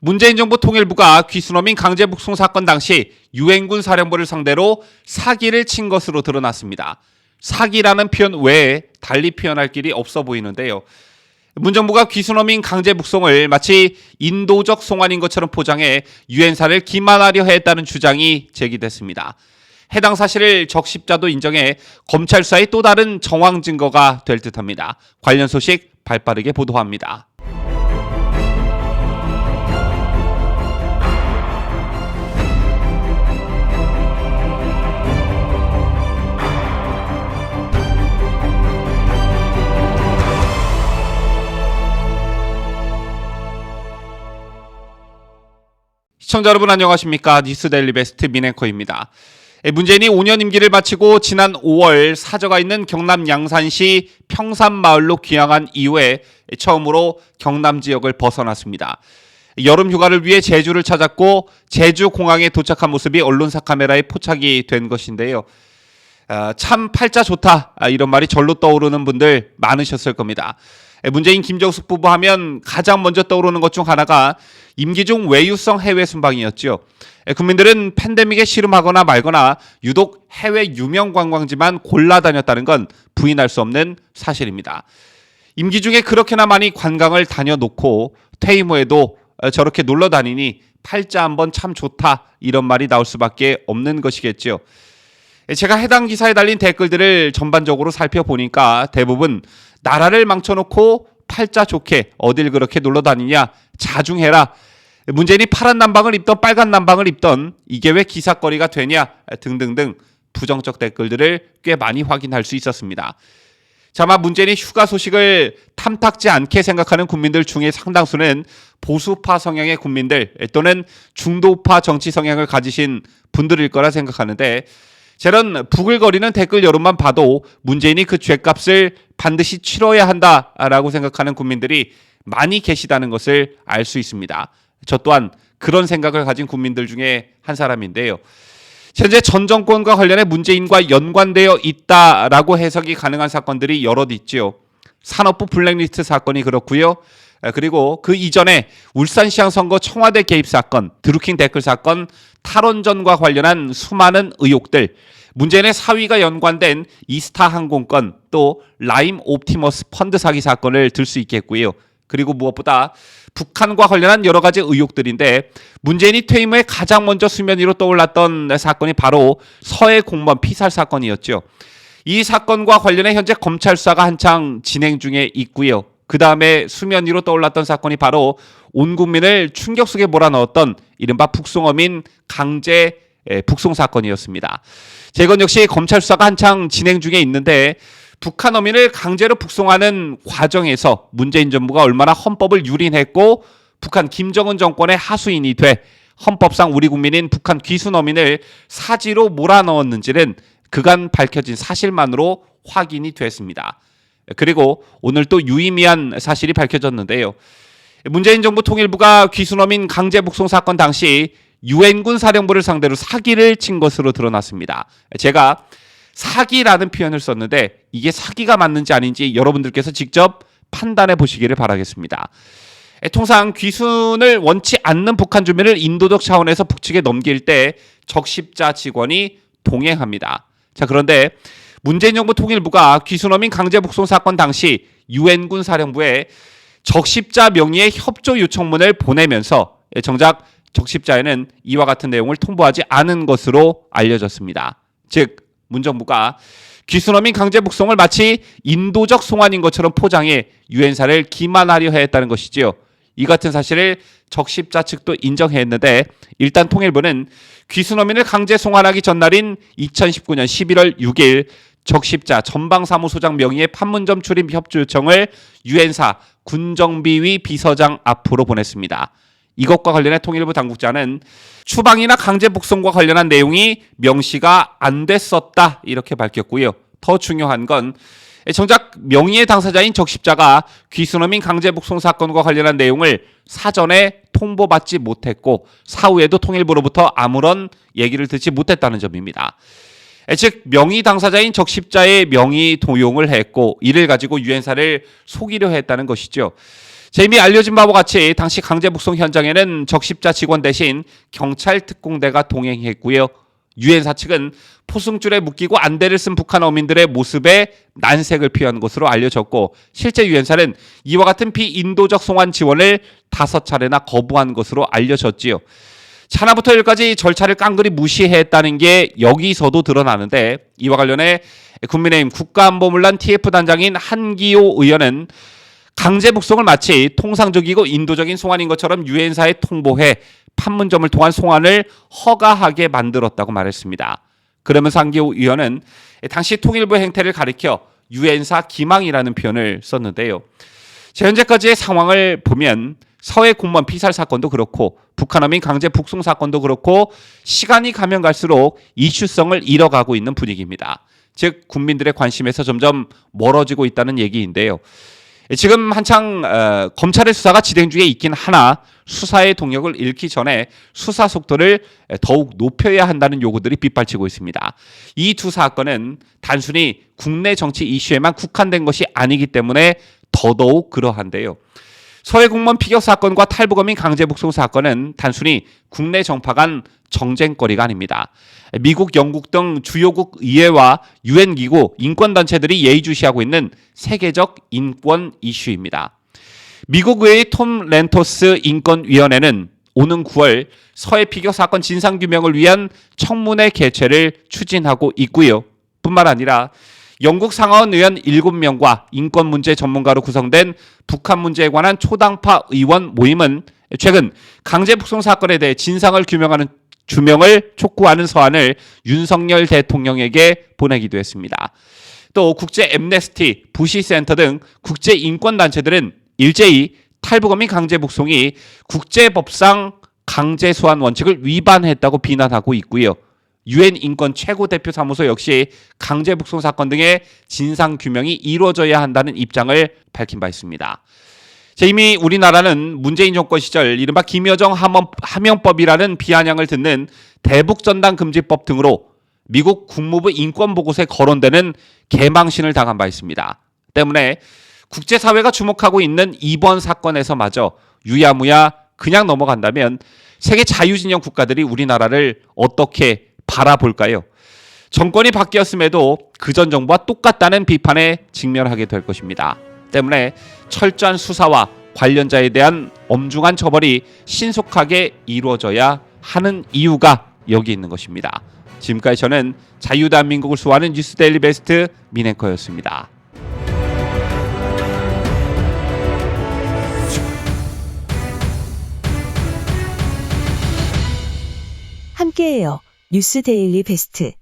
문재인 정부 통일부가 귀순어민 강제북송 사건 당시 유엔군 사령부를 상대로 사기를 친 것으로 드러났습니다. 사기라는 표현 외에 달리 표현할 길이 없어 보이는데요. 문 정부가 귀순어민 강제북송을 마치 인도적 송환인 것처럼 포장해 유엔사를 기만하려 했다는 주장이 제기됐습니다. 해당 사실을 적십자도 인정해 검찰 수사의 또 다른 정황 증거가 될 듯합니다. 관련 소식 발빠르게 보도합니다. 시청자 여러분 안녕하십니까? 뉴스데일리 베스트 민앵커입니다. 문재인이 5년 임기를 마치고 지난 5월 사저가 있는 경남 양산시 평산마을로 귀향한 이후에 처음으로 경남 지역을 벗어났습니다. 여름 휴가를 위해 제주를 찾았고 제주 공항에 도착한 모습이 언론사 카메라에 포착이 된 것인데요. 참 팔자 좋다 이런 말이 절로 떠오르는 분들 많으셨을 겁니다. 문재인 김정숙 부부 하면 가장 먼저 떠오르는 것 중 하나가 임기 중 외유성 해외 순방이었죠. 국민들은 팬데믹에 씨름하거나 말거나 유독 해외 유명 관광지만 골라 다녔다는 건 부인할 수 없는 사실입니다. 임기 중에 그렇게나 많이 관광을 다녀놓고 퇴임 후에도 저렇게 놀러 다니니 팔자 한번 참 좋다 이런 말이 나올 수밖에 없는 것이겠죠. 제가 해당 기사에 달린 댓글들을 전반적으로 살펴보니까 대부분 나라를 망쳐놓고 팔자 좋게 어딜 그렇게 놀러 다니냐 자중해라 문재인이 파란 남방을 입던 빨간 남방을 입던 이게 왜 기사거리가 되냐 등등등 부정적 댓글들을 꽤 많이 확인할 수 있었습니다. 차마 문재인이 휴가 소식을 탐탁지 않게 생각하는 국민들 중에 상당수는 보수파 성향의 국민들 또는 중도파 정치 성향을 가지신 분들일 거라 생각하는데 저런 부글거리는 댓글 여론만 봐도 문재인이 그 죗값을 반드시 치러야 한다라고 생각하는 국민들이 많이 계시다는 것을 알 수 있습니다. 저 또한 그런 생각을 가진 국민들 중에 한 사람인데요. 현재 전 정권과 관련해 문재인과 연관되어 있다라고 해석이 가능한 사건들이 여럿 있지요. 산업부 블랙리스트 사건이 그렇고요. 그리고 그 이전에 울산시장 선거 청와대 개입 사건, 드루킹 댓글 사건, 탈원전과 관련한 수많은 의혹들, 문재인의 사위가 연관된 이스타 항공권, 또 라임 옵티머스 펀드 사기 사건을 들 수 있겠고요. 그리고 무엇보다 북한과 관련한 여러 가지 의혹들인데 문재인이 퇴임 후에 가장 먼저 수면 위로 떠올랐던 사건이 바로 서해 공무원 피살 사건이었죠. 이 사건과 관련해 현재 검찰 수사가 한창 진행 중에 있고요. 그 다음에 수면 위로 떠올랐던 사건이 바로 온 국민을 충격 속에 몰아넣었던 이른바 북송어민 강제 북송 사건이었습니다. 이건 역시 검찰 수사가 한창 진행 중에 있는데 북한 어민을 강제로 북송하는 과정에서 문재인 정부가 얼마나 헌법을 유린했고 북한 김정은 정권의 하수인이 돼 헌법상 우리 국민인 북한 귀순 어민을 사지로 몰아넣었는지는 그간 밝혀진 사실만으로 확인이 됐습니다. 그리고 오늘 또 유의미한 사실이 밝혀졌는데요. 문재인 정부 통일부가 귀순어민 강제 북송 사건 당시 유엔군 사령부를 상대로 사기를 친 것으로 드러났습니다. 제가 사기라는 표현을 썼는데 이게 사기가 맞는지 아닌지 여러분들께서 직접 판단해 보시기를 바라겠습니다. 통상 귀순을 원치 않는 북한 주민을 인도적 차원에서 북측에 넘길 때 적십자 직원이 동행합니다. 자, 그런데 문재인 정부 통일부가 귀순어민 강제 북송 사건 당시 유엔군 사령부에 적십자 명의의 협조 요청문을 보내면서 정작 적십자에는 이와 같은 내용을 통보하지 않은 것으로 알려졌습니다. 즉 문 정부가 귀순어민 강제 북송을 마치 인도적 송환인 것처럼 포장해 유엔사를 기만하려 했다는 것이지요. 이 같은 사실을 적십자 측도 인정했는데 일단 통일부는 귀순어민을 강제 송환하기 전날인 2019년 11월 6일 적십자 전방사무소장 명의의 판문점 출입 협조 요청을 유엔사 군정비위 비서장 앞으로 보냈습니다. 이것과 관련해 통일부 당국자는 추방이나 강제 북송과 관련한 내용이 명시가 안 됐었다 이렇게 밝혔고요. 더 중요한 건 정작 명의의 당사자인 적십자가 귀순어민 강제 북송 사건과 관련한 내용을 사전에 통보받지 못했고 사후에도 통일부로부터 아무런 얘기를 듣지 못했다는 점입니다. 즉 명의 당사자인 적십자의 명의 도용을 했고 이를 가지고 유엔사를 속이려 했다는 것이죠. 이미 알려진 바와 같이 당시 강제 북송 현장에는 적십자 직원 대신 경찰 특공대가 동행했고요. 유엔사 측은 포승줄에 묶이고 안대를 쓴 북한 어민들의 모습에 난색을 표한 것으로 알려졌고, 실제 유엔사는 이와 같은 비인도적 송환 지원을 5차례나 거부한 것으로 알려졌지요. 하나부터 열까지 절차를 깡그리 무시했다는 게 여기서도 드러나는데, 이와 관련해 국민의힘 국가안보문란 TF 단장인 한기호 의원은 강제 북송을 마치 통상적이고 인도적인 송환인 것처럼 유엔사에 통보해 판문점을 통한 송환을 허가하게 만들었다고 말했습니다. 그러면서 한기호 의원은 당시 통일부 행태를 가리켜 유엔사 기망이라는 표현을 썼는데요. 현재까지의 상황을 보면 서해 공무원 피살 사건도 그렇고 북한 어민 강제 북송 사건도 그렇고 시간이 가면 갈수록 이슈성을 잃어가고 있는 분위기입니다. 즉 국민들의 관심에서 점점 멀어지고 있다는 얘기인데요. 지금 한창 검찰의 수사가 진행 중에 있긴 하나 수사의 동력을 잃기 전에 수사 속도를 더욱 높여야 한다는 요구들이 빗발치고 있습니다. 이 두 사건은 단순히 국내 정치 이슈에만 국한된 것이 아니기 때문에 더더욱 그러한데요. 서해 공무원 피격 사건과 탈북어민 강제 북송 사건은 단순히 국내 정파 간 정쟁거리가 아닙니다. 미국, 영국 등 주요국 의회와 유엔기구, 인권단체들이 예의주시하고 있는 세계적 인권 이슈입니다. 미국 의회의 톰 렌토스 인권위원회는 오는 9월 서해 피격 사건 진상규명을 위한 청문회 개최를 추진하고 있고요. 뿐만 아니라 영국 상하원 의원 7명과 인권 문제 전문가로 구성된 북한 문제에 관한 초당파 의원 모임은 최근 강제 북송 사건에 대해 진상을 규명을 촉구하는 서한을 윤석열 대통령에게 보내기도 했습니다. 또 국제 엠네스티, 부시센터 등 국제 인권 단체들은 일제히 탈북어민 강제 북송이 국제법상 강제 소환 원칙을 위반했다고 비난하고 있고요. 유엔 인권 최고 대표 사무소 역시 강제 북송 사건 등의 진상 규명이 이루어져야 한다는 입장을 밝힌 바 있습니다. 이미 우리나라는 문재인 정권 시절 이른바 김여정 하명법이라는 비아냥을 듣는 대북전단 금지법 등으로 미국 국무부 인권보고서에 거론되는 개망신을 당한 바 있습니다. 때문에 국제사회가 주목하고 있는 이번 사건에서마저 유야무야 그냥 넘어간다면 세계 자유진영 국가들이 우리나라를 어떻게 바라볼까요? 정권이 바뀌었음에도 그전 정부와 똑같다는 비판에 직면하게 될 것입니다. 때문에 철저한 수사와 관련자에 대한 엄중한 처벌이 신속하게 이루어져야 하는 이유가 여기 있는 것입니다. 지금까지 저는 자유대한민국을 수호하는 뉴스데일리 베스트 민앵커였습니다. 함께해요. 뉴스데일리 베스트.